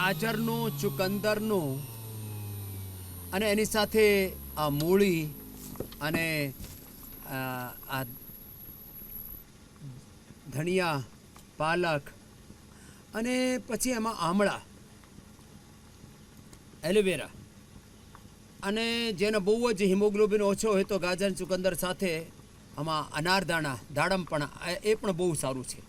ગાજરનું, ચુકંદરનું અને એની સાથે આ મૂળી અને આ ધનિયા, પાલક અને પછી એમાં આમળા, એલોવેરા અને જેને બહુ જ હિમોગ્લોબિન ઓછો હોય તો ગાજર ચુકંદર સાથે આમાં અનારદાણા, દાડમ પણ એ પણ બહુ સારું છે.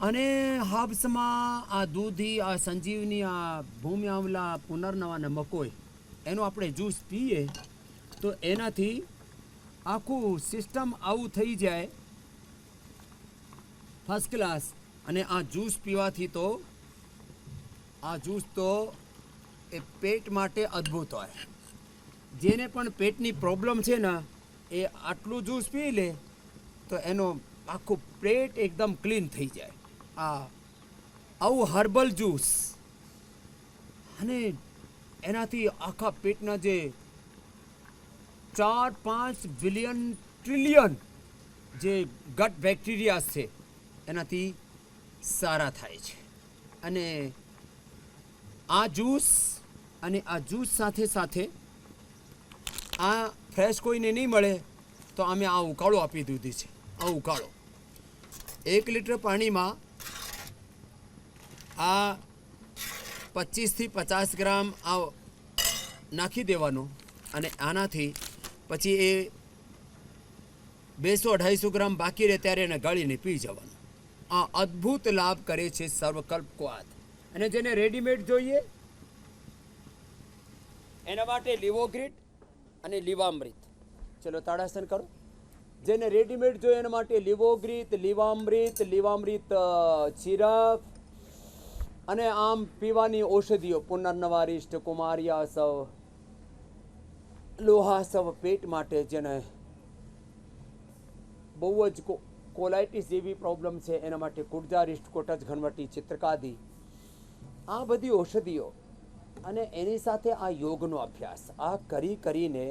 અને હર્બ્સમાં આ દૂધી, આ સંજીવની, આ ભૂમિ આંવલા, પુનર્નવા અને મકોઈ એનો આપણે જ્યુસ પીએ તો એનાથી આખું સિસ્ટમ આવું થઈ જાય ફર્સ્ટ ક્લાસ. અને આ જ્યુસ પીવાથી તો આ જ્યુસ તો એ પેટ માટે અદ્ભુત હોય. જેને પણ પેટની પ્રોબ્લેમ છે ને એ આટલું જ્યુસ પી લે તો એનો આખું પેટ એકદમ ક્લીન થઈ જાય. આવું હર્બલ જ્યુસ અને એનાથી આખા પેટના જે 4-5 બિલિયન ટ્રિલિયન જે ગટ બેક્ટેરિયા છે એનાથી સારા થાય છે. અને આ જ્યુસ સાથે સાથે આ ફ્રેશ કોઈને નહીં મળે તો અમે આ ઉકાળો આપી દીધી છે. આ ઉકાળો 1 લીટર પાણીમાં આ 25થી 50 ગ્રામ આ નાખી દેવાનું અને આનાથી પછી એ 200-250 ગ્રામ બાકી રહે ત્યારે એને ગાળીને પી જવાનું. આ અદ્ભુત લાભ કરે છે સર્વકલ્પવાદ. અને જેને રેડીમેડ જોઈએ એના માટે લીવોગ્રીટ અને લીવામૃત. ચલો તાડાસન કરો. જેને રેડીમેડ જોઈએ એના માટે લીવોગ્રીટ, લીવામૃત ચિરક અને આમ પીવાની ઔષધિઓ પુનર્નવારિષ્ટ, કુમારિયાસવ, લોહાસવ પેટ માટે, જેને બહુ જ કોલાઇટિસ જેવી પ્રોબ્લેમ છે એના માટે કુડજારિષ્ટ, કોટજ ઘનવટી, ચિત્રકાદી, આ બધી ઔષધિઓ અને એની સાથે આ યોગનો અભ્યાસ આ કરીને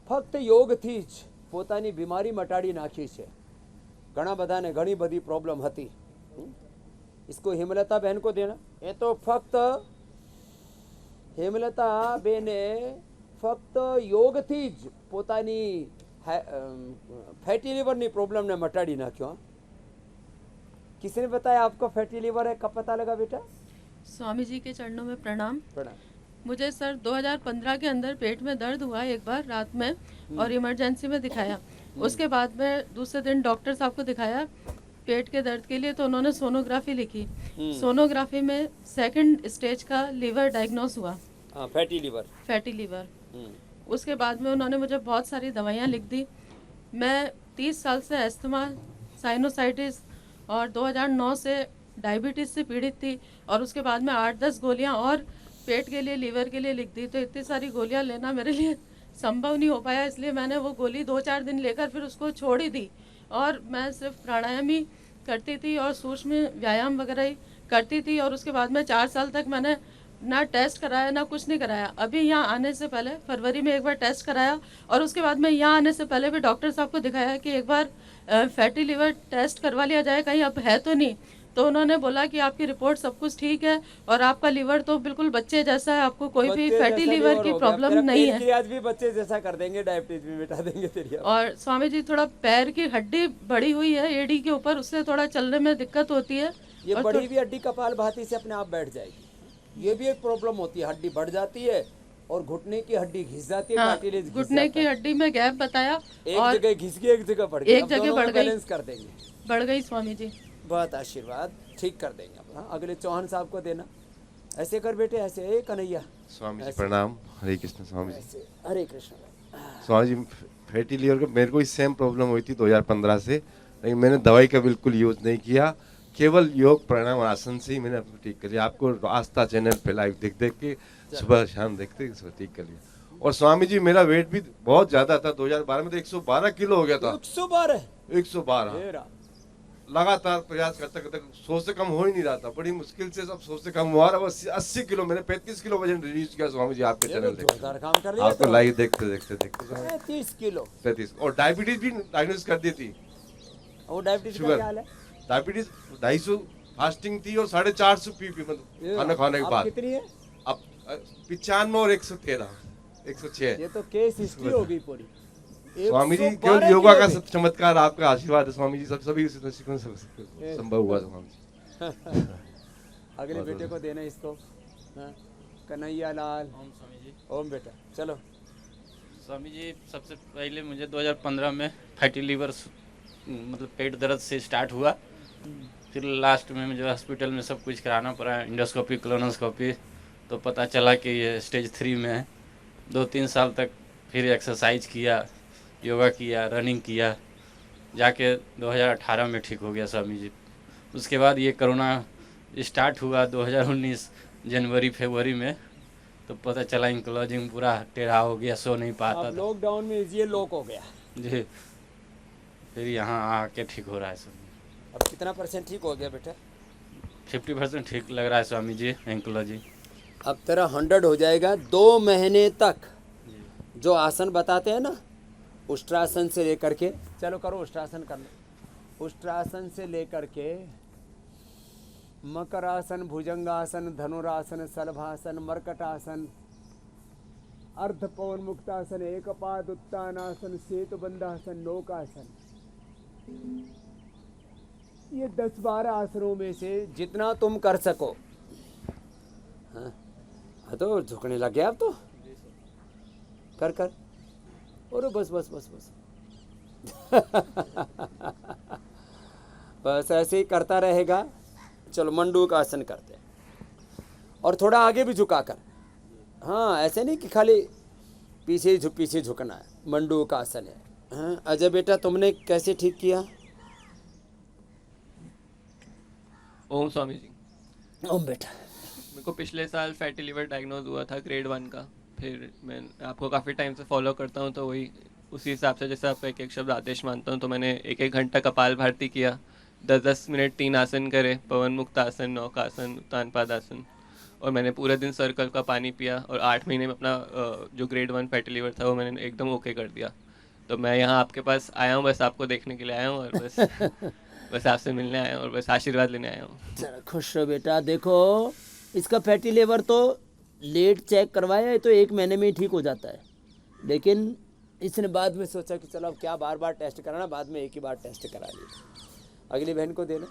ફક્ત યોગથી જ પોતાની બીમારી મટાડી નાખી છે. ઘણા બધાને ઘણી બધી પ્રોબ્લેમ હતી. इसको हेमलता बहन को देना. ये तो फक्त हेमलता बेने फक्त योगથી જ પોતાની फैटी लीवर ની प्रॉब्लम ने मटाड़ी नाख्यो. किसने बताया आपको फैटी लीवर है? कब पता लगा बेटा? स्वामी जी के चरणों में प्रणाम. प्रणाम. मुझे सर 2015 के अंदर पेट में दर्द हुआ एक बार रात में और इमरजेंसी में दिखाया. उसके बाद में दूसरे दिन डॉक्टर साहब को दिखाया पेट के दर्द के लिए, तो उन्होंने सोनोग्राफी लिखी. सोनोग्राफी में 2nd स्टेज का लीवर डायग्नोस हुआ. Fatty liver. उसके बाद में उन्होंने मुझे बहुत सारी दवाइयाँ लिख दी. मैं 30 साल से अस्थमा, साइनोसाइटिस और 2009 से डायबिटीज़ से पीड़ित थी. और उसके बाद में 8-10 गोलियाँ और पेट के लिए, लीवर के लिए लिख दी. तो इतनी सारी गोलियाँ लेना मेरे लिए संभव नहीं हो पाया, इसलिए मैंने वो गोली 2-4 दिन लेकर फिर उसको छोड़ ही दी. और मैं सिर्फ प्राणायाम ही करती थी और सूक्ष्म व्यायाम वगैरह ही करती थी. और उसके बाद में 4 साल तक मैंने ना टेस्ट कराया ना कुछ नहीं कराया. अभी यहाँ आने से पहले फरवरी में एक बार टेस्ट कराया और उसके बाद में यहाँ आने से पहले भी डॉक्टर साहब को दिखाया कि एक बार फैटी लीवर टेस्ट करवा लिया जाए, कहीं अब है तो नहीं. तो उन्होंने बोला कि आपकी रिपोर्ट सब कुछ ठीक है और आपका लीवर तो बिल्कुल बच्चे जैसा है, आपको कोई भी फैटी लीवर की प्रॉब्लम नहीं है. आज भी बच्चे जैसा कर देंगे, डायबिटीज भी मिटा देंगे तेरी. और स्वामी जी थोड़ा पैर की हड्डी बढ़ी हुई है एड़ी के ऊपर, उससे थोड़ा चलने में दिक्कत होती है. ये बढ़ी हुई हड्डी कपालभाति से अपने आप बैठ जाएगी. ये भी एक प्रॉब्लम होती है, हड्डी बढ़ जाती है और घुटने की हड्डी घिस जाती है. कार्टिलेज घुटने की हड्डी में गैप बताया, एक जगह घिस गई, एक जगह बढ़ गई. एक जगह बढ़ गई, बैलेंस कर देंगे. बढ़ गई स्वामी जी. बहुत आशीर्वाद, ठीक कर देंगे. अगले चौहान साहब को देना. ऐसे कर बेटे, ऐसे. कन्हैया स्वामी जी प्रणाम. हरे कृष्ण स्वामी जी. हरे कृष्ण. स्वामी जी फैटी लीवर का मेरे को ही सेम प्रॉब्लम हुई थी 2015 से, लेकिन मैंने दवाई का बिल्कुल यूज नहीं किया. केवल योग, प्राणायाम, आसन से ही मैंने अपने ठीक कर लिया. आपको आस्था चैनल पे लाइव देख के सुबह शाम देखते ठीक कर लिया. और स्वामी जी मेरा वेट भी बहुत ज्यादा था. 2012 में तो 112 किलो हो गया था. 112 लगातार प्रयास करते करते 100 से कम हो ही नहीं रहा था. बड़ी मुश्किल से सब 100 से कम हुआ. 80 किलो, मैंने 35 किलो वजन रिलीज किया स्वामी जी आपके चैनल पे. आपको लाइव देखते 30 किलो 35. और डायबिटीज भी डायग्नोस कर दी थी. वो डायबिटीज शुगर, डायबिटीज 250 फास्टिंग थी और 450 पी मतलब खाना खाने के अब बाद। कितनी है? अब 95 और 113 106। ये तो केस हिस्ट्री होगी पूरी। स्वामी जी 112 केवल योगा का किलो सब चमत्कार, आपका आशीर्वाद है स्वामी जी, सब सभी संभव हुआ स्वामी जी। में। अगले बेटे को देना इसको। हाँ, कन्हैया लाल। ओम स्वामी जी। ओम बेटा चलो। स्वामी जी, सबसे पहले मुझे 2015 में फैटी लीवर मतलब पेट दर्द से स्टार्ट हुआ। फिर लास्ट में मुझे हॉस्पिटल में सब कुछ कराना पड़ा, इंडोस्कोपी, कोलोनोस्कोपी, तो पता चला कि ये स्टेज 3 में है। 2-3 साल तक फिर एक्सरसाइज किया, योगा किया, रनिंग किया, जाके 2018 में ठीक हो गया स्वामी जी। उसके बाद ये कोरोना स्टार्ट हुआ 2019 जनवरी फरवरी में, तो पता चला इंक्लोजिंग पूरा टेढ़ा हो गया, सो नहीं पाता अब था लॉकडाउन में ये लॉक हो गया। जी। फिर यहाँ आके ठीक हो रहा है स्वामी। अब कितना % ठीक हो गया बेटा? 50% ठीक लग रहा है स्वामी जी इंक्लोजी। अब तेरा 100 हो जाएगा 2 महीने तक। जो आसन बताते हैं ना, उष्ट्रासन से लेकर के, चलो करो उष्ट्रासन कर लो। उष्ट्रासन से लेकर के मकरासन, भुजंगासन, धनुरासन, सलभासन, मरकटासन, अर्धपवन मुक्तासन, एकपाद उत्तानासन, सेतुबंधासन, नौकासन, ये 10-12 आसनों में से जितना तुम कर सको। हाँ, तो झुकने लग गया अब तो। कर कर। और बस बस बस बस। बस ऐसे ही करता रहेगा। चलो मंडूक आसन करते हैं, और थोड़ा आगे भी झुका कर। हाँ, ऐसे नहीं कि खाली पीछे झुकना है। मंडूक आसन है। हाँ, अजय बेटा तुमने कैसे ठीक किया? ओम स्वामी जी। ओम बेटा। मेरे को पिछले साल फैटी लिवर डायग्नोज हुआ था ग्रेड 1 का। फिर मैं आपको काफ़ी टाइम से फॉलो करता हूँ, तो वही उसी हिसाब से जैसे आपका एक शब्द आदेश मानता हूँ, तो मैंने 1-1 घंटा कपाल भारती किया, 10-10 मिनट 3 आसन करे, पवन मुक्त आसन, नौकासन, उत्तान पादासन, और मैंने पूरे दिन सर्कल का पानी पिया, और 8 महीने में अपना जो ग्रेड 1 फैटी लिवर था वो मैंने एकदम ओके कर दिया। तो मैं यहाँ आपके पास आया हूँ, बस आपको देखने के लिए आया हूँ, और बस आपसे मिलने आया हूँ, और बस आशीर्वाद लेने आया हूँ। चलो खुश रहो बेटा। देखो, इसका फैटी लिवर तो लेट चेक करवाया है तो 1 महीने में ही ठीक हो जाता है, लेकिन इसने बाद में सोचा कि चलो अब क्या बार बार टेस्ट कराना, बाद में एक ही बार टेस्ट करा लिया। अगली बहन को देना।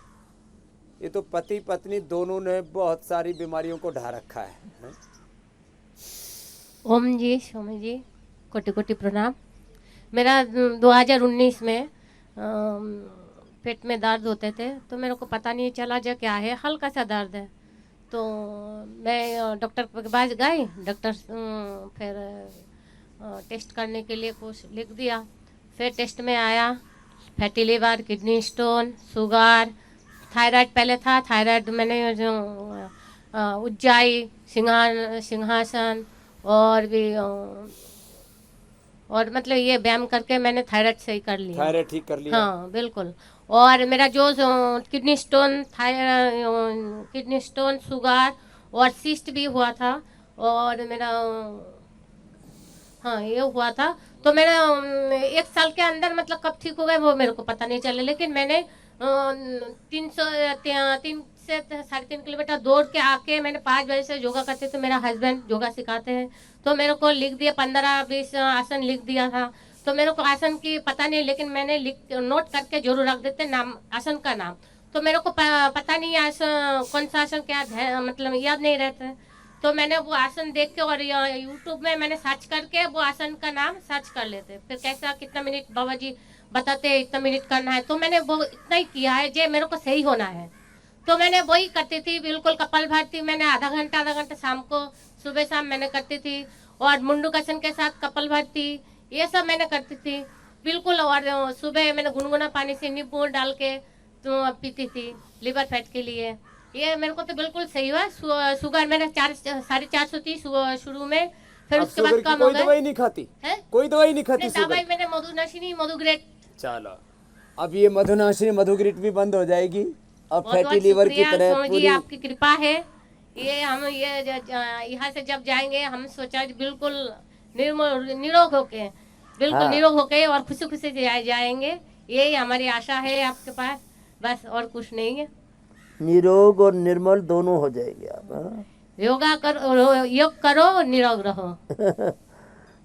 ये तो पति पत्नी दोनों ने बहुत सारी बीमारियों को ढा रखा है, हैं? ओम जी, स्वामी जी, कोटि कोटि प्रणाम। मेरा 2019 में पेट में दर्द होते थे, तो मेरे को पता नहीं चला जो क्या है, हल्का सा दर्द है। तो मैं डॉक्टर के पास गई, डॉक्टर फिर टेस्ट करने के लिए कुछ लिख दिया। फिर टेस्ट में आया fatty liver, kidney stone, sugar, thyroid पहले था। थायराइड मैंने जो उज्जाई, सिंहासन और भी और मतलब ये व्यायाम करके मैंने थायराइड सही कर लिया। थायराइड ठीक कर लिया? हाँ बिल्कुल। और मेरा जो kidney stone, kidney stone, sugar और सिस्ट भी हुआ था, और मेरा हाँ ये हुआ था। तो मैंने 1 साल के अंदर मतलब कब ठीक हो गए वो मेरे को पता नहीं चला, लेकिन मैंने 3 से 3.5 किलोमीटर दौड़ के आके मैंने 5 बजे से योगा करते थे। मेरा हस्बैंड योगा सिखाते हैं, तो मेरे को लिख दिया 15-20 आसन लिख दिया था। तो मेरे को आसन की पता नहीं, लेकिन मैंने नोट करके जरूर रख देते नाम, आसन का नाम। तो मेरे को पता नहीं आसन कौन सा आसन क्या मतलब याद नहीं रहता। तो मैंने वो आसन देख के और यूट्यूब में मैंने सर्च करके वो आसन का नाम सर्च कर लेते, फिर कैसा कितना मिनट बाबा जी बताते हैं इतना मिनट करना है, तो मैंने वो इतना ही किया है जे मेरे को सही होना है। तो मैंने वही करती थी बिल्कुल। कपाल भारती मैंने आधा घंटा शाम को, सुबह शाम मैंने करती थी, और मुंडूकासन के साथ कपाल भारती ये सब मैंने करती थी बिल्कुल। और सुबह मैंने गुनगुना पानी से नींबू डाल के तो पीती थी लिवर फैट के लिए। ये मेरे को तो बिल्कुल सही हुआ। शुगर मैंने 450 थी शुरू में, फिर अब उसके बाद शुगर की कम कोई हो गए। दवाई नहीं खाती हैं? कोई दवाई नहीं खाती नहीं, शुगर? दवाई मैंने मधुनाशिनी, मधुग्रेट। चलो, अब ये मधुनाशिनी, मधुग्रिट भी बंद हो जाएगी। अब बहुत फैटी बहुत लीवर की शुक्रिया तरह स्वामी जी, पूरी। आपकी कृपा है। ये हम ये यहाँ से जब जाएंगे हम सोचा बिल्कुल निरोग होके, बिल्कुल हाँ। निरोग होके और खुशी खुशी जाएंगे। यही हमारी आशा है आपके पास, बस और कुछ नहीं है। निरोग और निर्मल दोनों हो जाएंगे आप। हाँ? योगा करो, योग करो, निरोग रहो।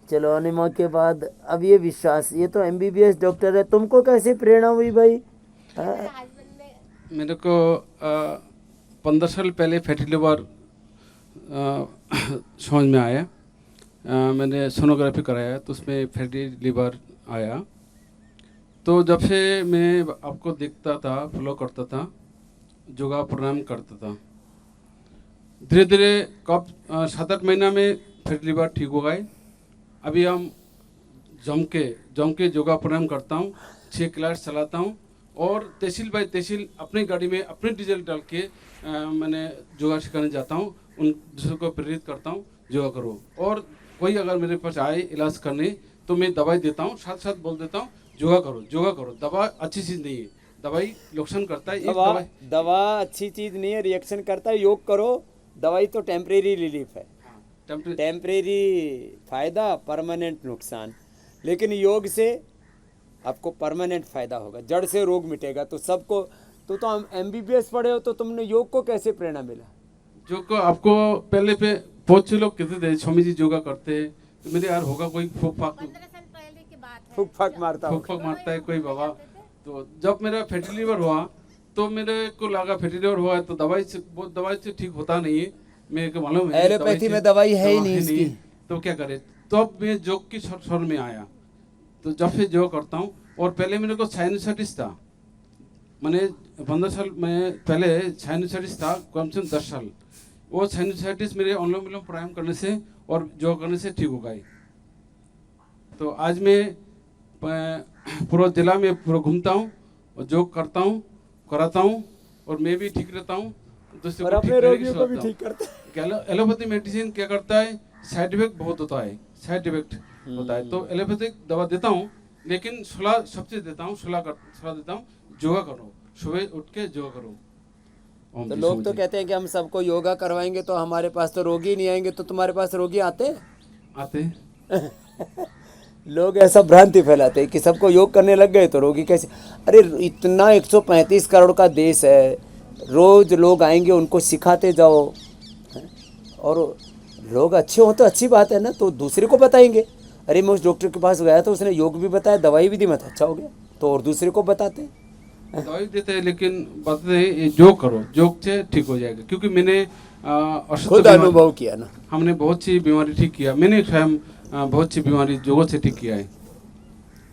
चलो अनिमा के बाद अब ये विश्वास, ये तो MBBS डॉक्टर है, तुमको कैसे प्रेरणा हुई भाई? हाँ? मेरे को 15 साल पहले फैटी लिवर समझ में आया। मैंने सोनोग्राफी कराया तो उसमें फैटी लिवर आया। तो जब से मैं आपको देखता था, फॉलो करता था, योगा प्राणायाम करता था, धीरे धीरे कब 7-8 महीना में फैटी लिवर ठीक हो गए। अभी हम जम के योगा प्राणायाम करता हूँ, 6 क्लास चलाता हूँ और तहसील बाई तहसील अपनी गाड़ी में अपने डीजल डाल के मैंने योगा सिखाने जाता हूँ। उन दूसरों को प्रेरित करता हूँ योगा करो। और कोई अगर मेरे पास आए इलाज करने तो मैं दवाई देता हूँ, साथ साथ बोल देता हूँ योगा करो, योगा करो। दवा अच्छी चीज़ नहीं है, दवाई नुकसान करता है। दवा अच्छी चीज नहीं है, रिएक्शन करता है। योग करो, दवाई तो टेम्परेरी रिलीफ है, टेम्परेरी फायदा, परमानेंट नुकसान। लेकिन योग से आपको परमानेंट फायदा होगा, जड़ से रोग मिटेगा। तो सबको तो हम MBBS पढ़े हो, तो तुमने योग को कैसे प्रेरणा मिला? जो को आपको पहले पे बहुत से लोग कहते थे स्वामी जी योगा करते हैं, तो मेरे यार होगा कोई फूक फाक मारता है कोई बाबा। तो जब मेरा फैटी लिवर हुआ तो मेरे को लगा फैटी लिवर हुआ है तो दवाई से ठीक होता नहीं है। मेरे को मालूम है एलोपैथी में दवाई है ही नहीं इसकी, तो क्या करे। तो अब मैं योग की शरण में आया। तो जब से योग करता हूँ, और पहले मेरे को साइनसाइटिस था, मैंने 15 साल में पहले साइनसाइटिस था, कम से कम 10 साल। वो साइनसाइटिस मेरे अनुलोम विलोम प्राणायाम करने से और योग करने से ठीक हो गई। तो आज मैं पूरा जिला में पूरा घूमता हूँ और योग करता हूँ, कराता हूँ, और मैं भी ठीक रहता हूँ, दूसरे को अपने रोगियों को भी ठीक करता है। एलोपैथी मेडिसिन क्या करता है, साइड इफेक्ट बहुत होता है, साइड इफेक्ट होता है। तो एलोपैथिक दवा देता हूँ, लेकिन सलाह सबसे देता हूँ, सलाह देता हूँ योगा करो, सुबह उठ के योगा करो। तो लोग तो कहते हैं कि हम सबको योगा करवाएंगे तो हमारे पास तो रोगी नहीं आएंगे। तो तुम्हारे पास रोगी आते लोग ऐसा भ्रांति फैलाते हैं कि सबको योग करने लग गए तो रोगी कैसे। अरे इतना 135 करोड़ का देश है, रोज लोग आएंगे, उनको सिखाते जाओ, और लोग अच्छे हो तो अच्छी बात है ना, तो दूसरे को बताएंगे। अरे मैं उस डॉक्टर के पास गया तो उसने योग भी बताया, दवाई भी दी, मैं अच्छा हो गया, तो और दूसरे को बताते हैं। दवाई देते हैं लेकिन बताते हैं योग करो, योग से ठीक हो जाएगा। क्योंकि मैंने खुद अनुभव किया ना, हमने बहुत सी बीमारी ठीक किया, मैंने स्वयं बहुत सी बीमारी योगों से ठीक किया है।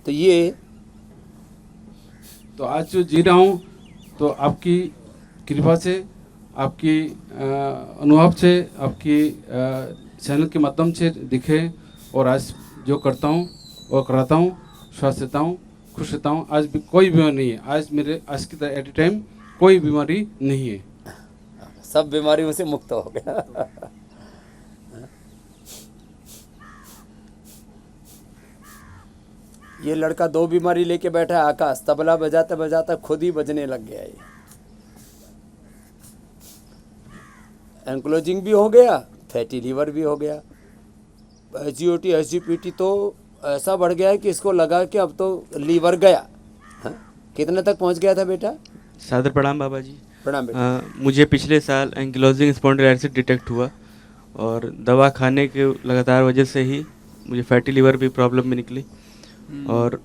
तो ये तो आज जो जी रहा हूँ तो आपकी कृपा से, आपकी अनुभव से, आपकी चैनल के माध्यम से दिखे, और आज जो करता हूँ और कराता हूँ, स्वस्थ रहता हूँ, खुश रहता हूँ। आज भी कोई बीमारी नहीं है, आज की तरह एट ए टाइम कोई बीमारी नहीं है, सब बीमारियों से मुक्त हो गया। ये लड़का 2 बीमारी लेके बैठा है, आकाश तबला बजाता बजाता खुद ही बजने लग गया। ये एंक्लोजिंग भी हो गया, फैटी लीवर भी हो गया, SGOT SGPT तो ऐसा बढ़ गया है कि इसको लगा कि अब तो लीवर गया। हाँ? कितने तक पहुंच गया था बेटा? सादर प्रणाम बाबा जी। प्रणाम बेटा। मुझे पिछले साल एंकिलोजिंग स्पॉन्डिलाइटिस डिटेक्ट हुआ, और दवा खाने के लगातार वजह से ही मुझे फैटी लीवर भी प्रॉब्लम में निकली, और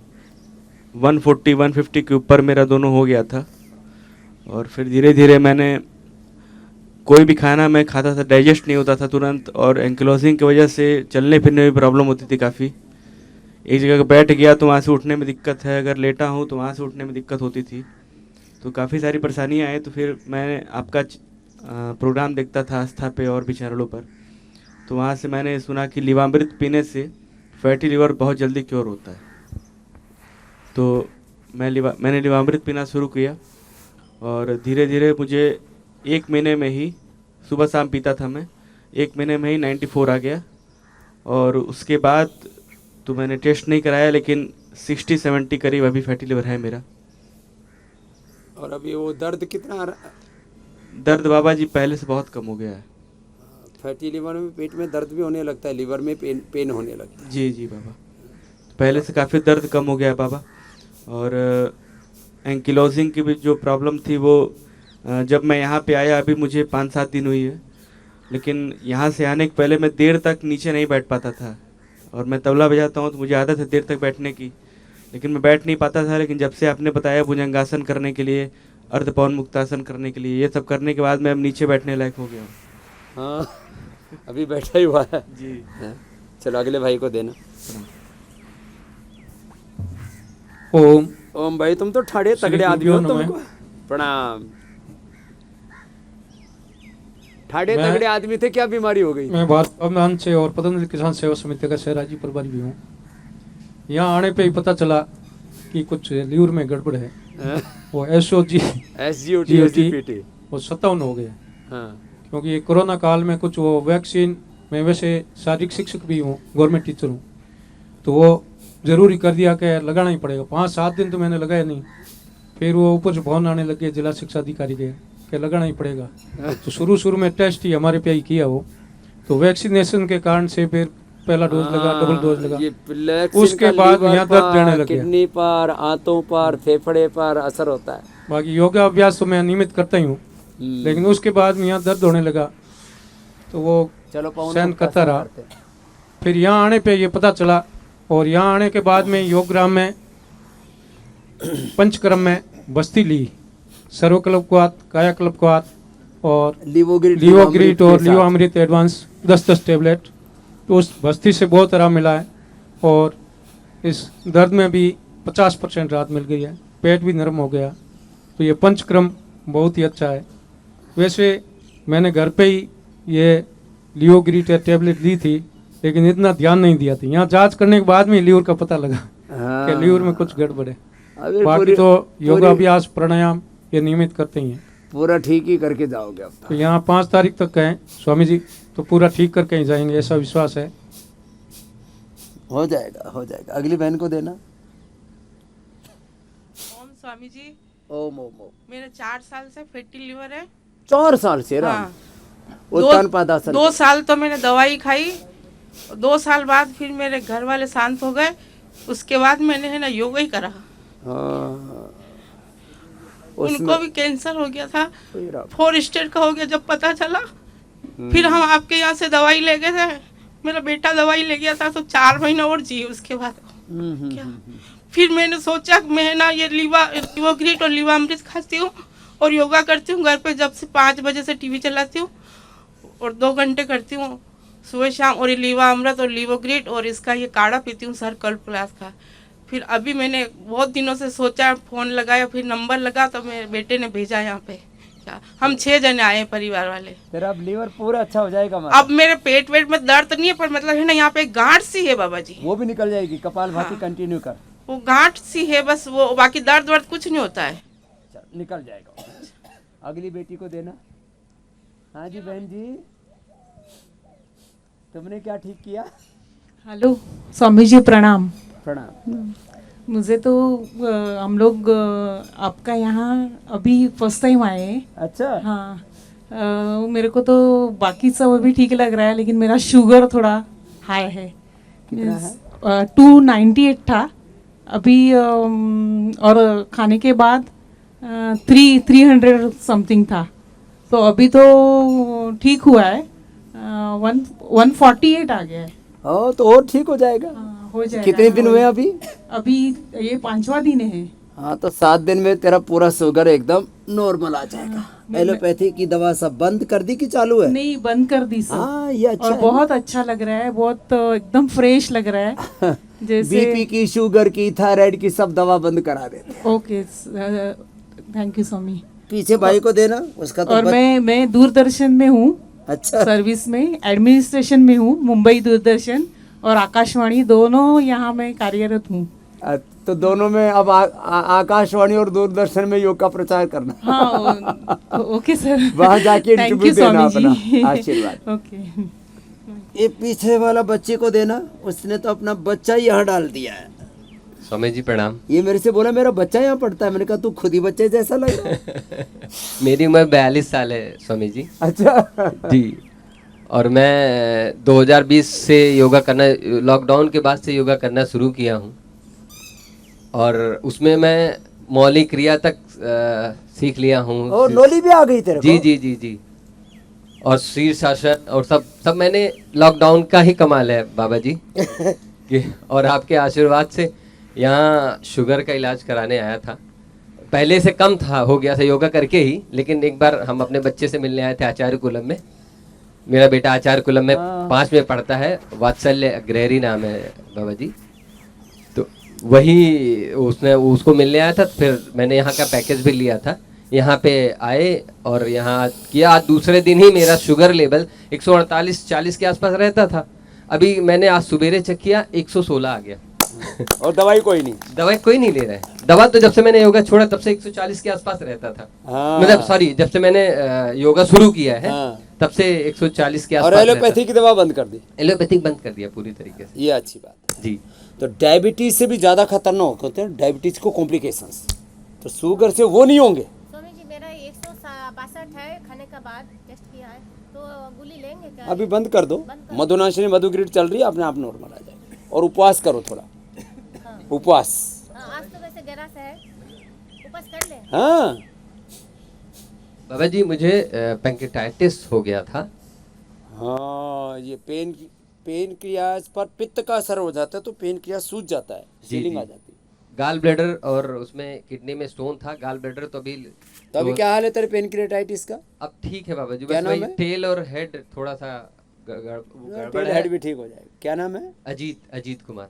140-150 के ऊपर मेरा दोनों हो गया था। और फिर धीरे धीरे मैंने कोई भी खाना मैं खाता था डाइजेस्ट नहीं होता था तुरंत, और एंकिलोजिंग की वजह से चलने फिरने में प्रॉब्लम होती थी काफ़ी। एक जगह बैठ गया तो वहाँ से उठने में दिक्कत है, अगर लेटा हूँ तो वहाँ से उठने में दिक्कत होती थी, तो काफ़ी सारी परेशानियाँ आई। तो फिर मैं आपका प्रोग्राम देखता था आस्था पे और भी चैनलों पर, तो वहाँ से मैंने सुना कि लीवामृत पीने से फैटी लीवर बहुत जल्दी क्योर होता है। तो मैंने लीवामृत पीना शुरू किया, और धीरे धीरे मुझे 1 महीने में ही, सुबह शाम पीता था मैं, 1 महीने में ही 94 आ गया। और उसके बाद तो मैंने टेस्ट नहीं कराया, लेकिन 60-70 करीब अभी फैटी लिवर है मेरा। और अभी वो दर्द कितना आ रहा? दर्द बाबा जी पहले से बहुत कम हो गया है। फैटी लिवर में पेट में दर्द भी होने लगता है, लिवर में पेन होने लगता है। जी बाबा, पहले से काफ़ी दर्द कम हो गया है बाबा। और एंकिलोजिंग की भी जो प्रॉब्लम थी वो जब मैं यहाँ पे आया अभी मुझे 5-7 दिन हुई है, लेकिन यहाँ से आने के पहले मैं देर तक नीचे नहीं बैठ पाता था। और मैं तबला बजाता हूँ तो मुझे आदत है देर तक बैठने की, लेकिन मैं बैठ नहीं पाता था। लेकिन जब से आपने बताया भुजंगासन करने के लिए, अर्ध पवन मुक्तासन करने के लिए, ये सब करने के बाद मैं अब नीचे बैठने लायक हो गया हूँ। हाँ, अभी बैठा ही हुआ है जी। हाँ, चलो अगले भाई को देना। ओम ओम भाई तुम तो ठाड़े श्री तगड़े आदमी हो, गुरुभ्यो नमः। तुमको प्रणाम। ठाड़े मैं- तगड़े आदमी थे, क्या बीमारी हो गई? मैं भारत अभियान से और पतंजलि किसान सेवा समिति का शहराजी प्रभारी भी हूँ। यहाँ आने पे ही पता चला कि कुछ लीवर में गड़बड़ है। वो SOG SGOT वो 57 हो गया, हाँ क्योंकि ये कोरोना काल में कुछ वो वैक्सीन, मैं वैसे शारीरिक शिक्षक भी हूँ, गवर्नमेंट टीचर हूँ, तो वो ज़रूरी कर दिया कि लगाना ही पड़ेगा। 5-7 दिन तो मैंने लगाया नहीं, फिर वो ऊपर से फोन आने लगे जिला शिक्षा अधिकारी के कि लगाना ही पड़ेगा। तो शुरू में टेस्ट ही हमारे पे ही किया वो, तो वैक्सीनेशन के कारण से फिर पहला डोज लगा, डबल डोज लगा, ये वैक्सीन उसके का बाद लीवर यहाँ दर्द पर, देने लग गया। किडनी पर, आंतों पर, फेफड़े पर असर होता है। बाकी योगा अभ्यास तो मैं नियमित करता ही हूँ, लेकिन उसके बाद में यहाँ दर्द होने लगा, तो वो चलो पवन सहन मुक्तासन करता रहा। करते हैं। फिर यहाँ आने पे ये पता चला, और यहाँ आने के बाद में योगग्राम में पंचक्रम में बस्ती ली, सर्वकल्पवात, कायाकल्पवात और लिवोग्रीट और लिवामृत एडवांस 10-10 टेबलेट। तो उस बस्ती से बहुत आराम मिला है, और इस दर्द में भी 50% राहत मिल गई है, पेट भी नरम हो गया। तो ये पंचक्रम बहुत ही अच्छा है। वैसे मैंने घर पे ही ये लिवोग्रीट टेबलेट ली थी, लेकिन इतना ध्यान नहीं दिया था। यहाँ जांच करने के बाद में लीवर का पता लगा कि लीवर में कुछ गड़बड़ है। अभी बाकी तो योगा अभ्यास, प्राणायाम ये नियमित करते ही हैं। पूरा ठीक ही करके जाओगे अब तो यहाँ 5 तारीख तक है स्वामी जी, तो पूरा ठीक करके ही जाएंगे, ऐसा विश्वास है। हो जाएगा, हो जाएगा। अगली बहन को देना। ओम स्वामी जी, ओम ओम ओम। मेरे 4 साल से फैटी लिवर है। 4 साल से राम। हाँ। उत्तान पादासन 2 साल तो मैंने दवाई खाई, 2 साल बाद फिर मेरे घर वाले शांत हो गए। उसके बाद मैंने है ना योगा ही करा। हाँ, उनको भी कैंसर हो गया था, ओए राम। 4 स्टेज का हो गया। जब पता चला फिर हम आपके यहाँ से दवाई ले गए थे। मेरा बेटा दवाई ले गया था तो 4 महीना और जिए उसके बाद। क्या फिर मैंने सोचा कि मैं ना ये लिवोग्रीट और लिवामृत खाती हूँ और योगा करती हूँ घर पे। जब से 5 बजे से टीवी चलाती हूँ और 2 घंटे करती हूँ सुबह शाम, और ये लिवामृत और लिवोग्रीट और इसका ये काढ़ा पीती हूँ सर कल्प क्लास का। फिर अभी मैंने बहुत दिनों से सोचा, फोन लगाया, फिर नंबर लगा तो मेरे बेटे ने भेजा यहाँ पे। क्या हम 6 जने आए हैं परिवार वाले। तेरा अब लीवर पूरा अच्छा हो जाएगा। अब मेरे पेट वेट में दर्द नहीं है, पर मतलब है ना यहाँ पे गांठ सी है बाबा जी। वो भी निकल जाएगी। कपालभाति कंटिन्यू कर। वो गांठ सी है बस, वो बाकी दर्द वर्द कुछ नहीं होता है। चल, निकल जाएगा। अगली बेटी को देना। हाँ जी बहन जी, तुमने क्या ठीक किया? हेलो स्वामी जी, प्रणाम। प्रणाम। मुझे तो हम लोग आपका यहाँ अभी फर्स्ट टाइम आए हैं। अच्छा। हाँ, मेरे को तो बाकी सब अभी ठीक लग रहा है, लेकिन मेरा शुगर थोड़ा हाई है। कितना है? 298 था अभी, और खाने के बाद 300 समथिंग था, तो अभी तो ठीक हुआ है, 148 आ गया है। ओ, तो और ठीक हो जाएगा। हो जाएगा। कितने दिन हुए अभी? अभी ये 5वां दिन है। हाँ, तो 7 दिन में तेरा पूरा शुगर एकदम नॉर्मल आ जाएगा। एलोपैथी की दवा सब बंद कर दी कि चालू है? नहीं, बंद कर दी सब। हाँ, ये अच्छा और है। बहुत अच्छा लग रहा है, बहुत एकदम फ्रेश लग रहा है। जैसे बीपी की, शुगर की, थायराइड की सब दवा बंद करा देते। ओके, थैंक यू स्वामी। पीछे भाई को देना, उसका तो और मैं दूरदर्शन में हूँ। अच्छा। सर्विस में, एडमिनिस्ट्रेशन में हूँ, मुंबई दूरदर्शन और आकाशवाणी दोनों यहाँ मैं कार्यरत हूँ। तो दोनों में अब आकाशवाणी और दूरदर्शन में योग का प्रचार करना। हाँ, ओके सर। वहाँ जाके Thank इंटरव्यू you, देना स्वामी जी। अपना। आशीर्वाद। ओके। ये पीछे वाला बच्चे को देना, उसने तो अपना बच्चा ही यहाँ डाल दिया है। स्वामी जी प्रणाम। ये मेरे से बोला मेरा बच्चा यहाँ पढ़ता है। मैंने कहा तू खुद ही बच्चे जैसा लग रहा है। मेरी उम्र 42 साल है स्वामी जी। अच्छा जी। और मैं 2020 से योगा करना, लॉकडाउन के बाद से योगा करना शुरू किया हूँ, और उसमें मैं मौलिक क्रिया तक सीख लिया हूँ। और नोली भी आ गई तेरे जी को? जी जी जी। और शीर्षासन और सब मैंने लॉकडाउन का ही कमाल है बाबा जी और आपके आशीर्वाद से यहाँ शुगर का इलाज कराने आया था। पहले से कम था, हो गया था योगा करके ही, लेकिन एक बार हम अपने बच्चे से मिलने आए थे आचार्य कुलम में। मेरा बेटा आचार्य कुलम में 5 में पढ़ता है, वात्सल्य अग्रहरी नाम है बाबा जी। तो वही उसको मिलने आया था, फिर मैंने यहाँ का पैकेज भी लिया था। यहाँ पे आए और यहाँ किया। आज दूसरे दिन ही मेरा शुगर लेवल 148-40 के आसपास रहता था। अभी मैंने आज सुबेरे चेक किया 116 आ गया। और दवाई कोई नहीं? दवाई कोई नहीं ले रहा है। दवा तो जब से मैंने योगा छोड़ा तब से 140 के आसपास रहता था। मतलब सॉरी, जब से मैंने योगा शुरू किया है तब से 140 के आसपास। और एलोपैथी की दवा बंद कर दी? एलोपैथिक बंद कर दिया पूरी तरीके से। ये अच्छी बात है जी। तो डायबिटीज से भी ज्यादा खतरनाक होते हैं डायबिटीज को कॉम्प्लिकेशंस, तो शुगर से वो नहीं होंगे। स्वामी जी मेरा 162 है, खाने का बाद टेस्ट किया है, तो गोली लेंगे क्या? अभी बंद कर दो। मधुनाशिनी मधुग्रीड चल रही है, अपने आप नॉर्मल आ जाएगा। और उपवास करो थोड़ा। उपवास। आज तो वैसे ग्यारस है, उपवास कर ले। हाँ बाबा जी, मुझे पैंक्रेटाइटिस हो गया था। हाँ, ये पेन क्रियाज पर पित्त का असर हो जाता है, तो पेन क्रिया सूज जाता है, सीलिंग आ जाती है। गाल ब्लैडर और उसमें किडनी में स्टोन था। गाल ब्लैडर तो अभी क्या हाल है तेरे पेनक्रियाटाइटिस का? अब ठीक है बाबा जी। क्या बस नाम वही है? टेल और हेड थोड़ा सा गड़बड़ है। हेड भी ठीक हो जाएगा। क्या नाम है? अजीत कुमार।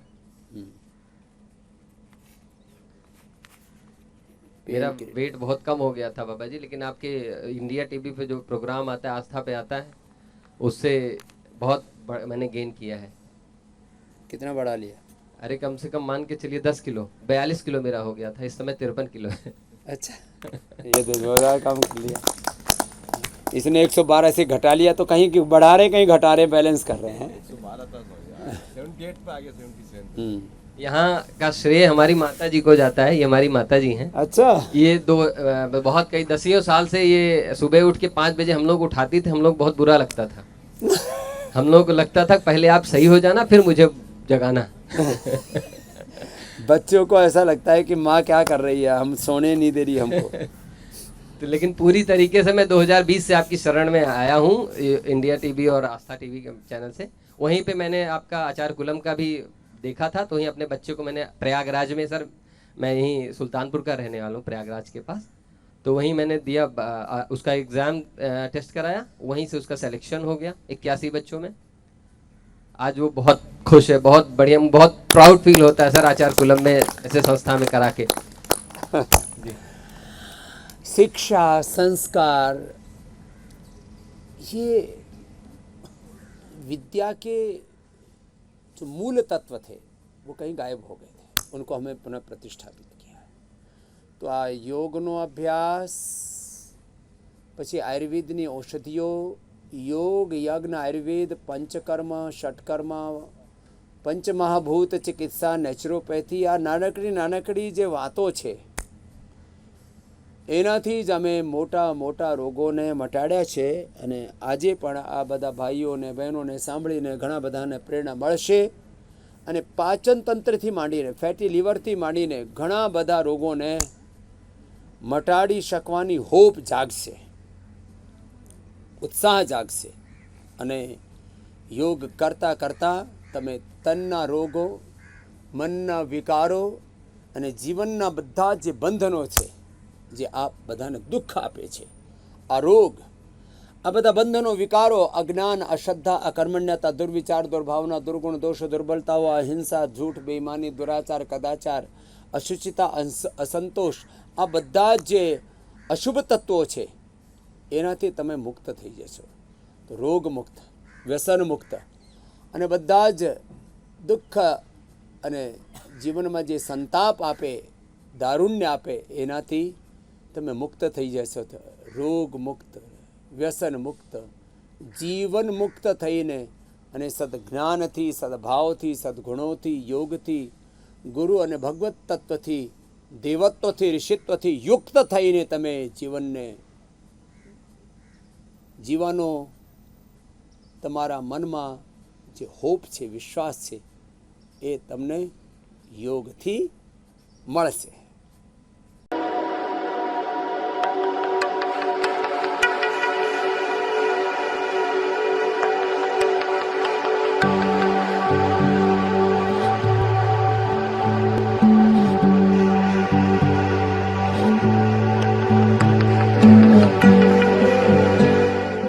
मेरा वेट बहुत कम हो गया था बाबा जी, लेकिन आपके इंडिया टीवी पे जो प्रोग्राम आता है, आस्था पे आता है, उससे बहुत मैंने गेन किया है। कितना बढ़ा लिया? अरे कम से कम मान के चलिए 10 किलो। 42 किलो मेरा हो गया था, इस समय 53 किलो है। अच्छा, ये तो जोरदार काम कर लिया। इसने 112 से घटा लिया, तो कहीं बढ़ा रहे कहीं घटा रहे, बैलेंस कर रहे हैं। 78 पे आ गया, 77। यहाँ का श्रेय हमारी माता जी को जाता है। ये हमारी माता जी हैं। अच्छा। ये बहुत कई दसियों साल से ये सुबह उठ के 5 बजे हम लोग उठाती थे। हम लोग बहुत बुरा लगता था। हम लोग को लगता था पहले आप सही हो जाना फिर मुझे जगाना। बच्चों को ऐसा लगता है कि माँ क्या कर रही है, हम सोने नहीं दे रही हमको। तो लेकिन पूरी तरीके से मैं 2020 से आपकी शरण में आया हूँ, इंडिया टीवी और आस्था टीवी के चैनल से। वहीं पे मैंने आपका आचार्य कुलम का भी देखा था, तो वहीं अपने बच्चे को मैंने प्रयागराज में, सर मैं यहीं सुल्तानपुर का रहने वाला हूँ, प्रयागराज के पास, तो वहीं मैंने दिया उसका एग्ज़ाम टेस्ट कराया, वहीं से उसका सिलेक्शन हो गया 81 बच्चों में। आज वो बहुत खुश है, बहुत बढ़िया, बहुत प्राउड फील होता है सर आचार्य कुलम में ऐसे संस्था में करा के। शिक्षा, संस्कार, ये विद्या के जो मूल तत्व थे वो कहीं गायब हो गए थे, उनको हमें पुनः प्रतिष्ठापित किया है। तो आ योगनो अभ्यास, પછી આયુર્વેદની ઔષધિઓ, યોગ, યજ્ઞ, આયુર્વેદ, પંચકર્મ, ષટકર્મ, પંચમહાભૂત ચિકિત્સા, નેચરોપેથી, આ નાનકડી જે વાતો છે એનાથી જ અમે મોટા મોટા રોગોને મટાડ્યા છે। અને આજે પણ આ બધા ભાઈઓને બહેનોને સાંભળીને ઘણા બધાને પ્રેરણા મળશે અને પાચન તંત્રથી માંડીને, ફેટી લીવરથી માંડીને ઘણા બધા રોગોને મટાડી શકવાની હોપ જાગશે, ઉત્સાહ જાગશે। અને યોગ કરતાં કરતાં તમે તનના રોગો, મનના વિકારો અને જીવનના બધા જે બંધનો છે, જે આ બધાને દુઃખ આપે છે, આ રોગ, આ બધા બંધનો, વિકારો, અજ્ઞાન, અશ્રદ્ધા, અકર્મણ્યતા, દુર્વિચાર, દુર્ભાવના, દુર્ગુણ, દોષ, દુર્બલતાઓ, અહિંસા, झूठ, बेईमानी, दुराचार, कदाचार, अशुचिता, असंतोष, આ બધા જે અશુભ તત્વો છે એનાથી તમે મુક્ત થઈ જશો। તો રોગ મુક્ત, વ્યસન મુક્ત અને બધા જ દુઃખ અને જીવનમાં જે સંતાપ આપે, દારૂણ્ય આપે, એનાથી તમે મુક્ત થઈ જશો। રોગ મુક્ત, વ્યસન મુક્ત, જીવન મુક્ત થઈને અને સદજ્ઞાનથી, સદભાવથી, સદગુણોથી, યોગથી, ગુરુ અને ભગવત તત્વથી, દેવત્વથી, ઋષિત્વથી યુક્ત થઈને તમે જીવનને જીવવાનો તમારા મનમાં જે હોપ છે, વિશ્વાસ છે, એ તમને યોગથી મળશે। हाँ।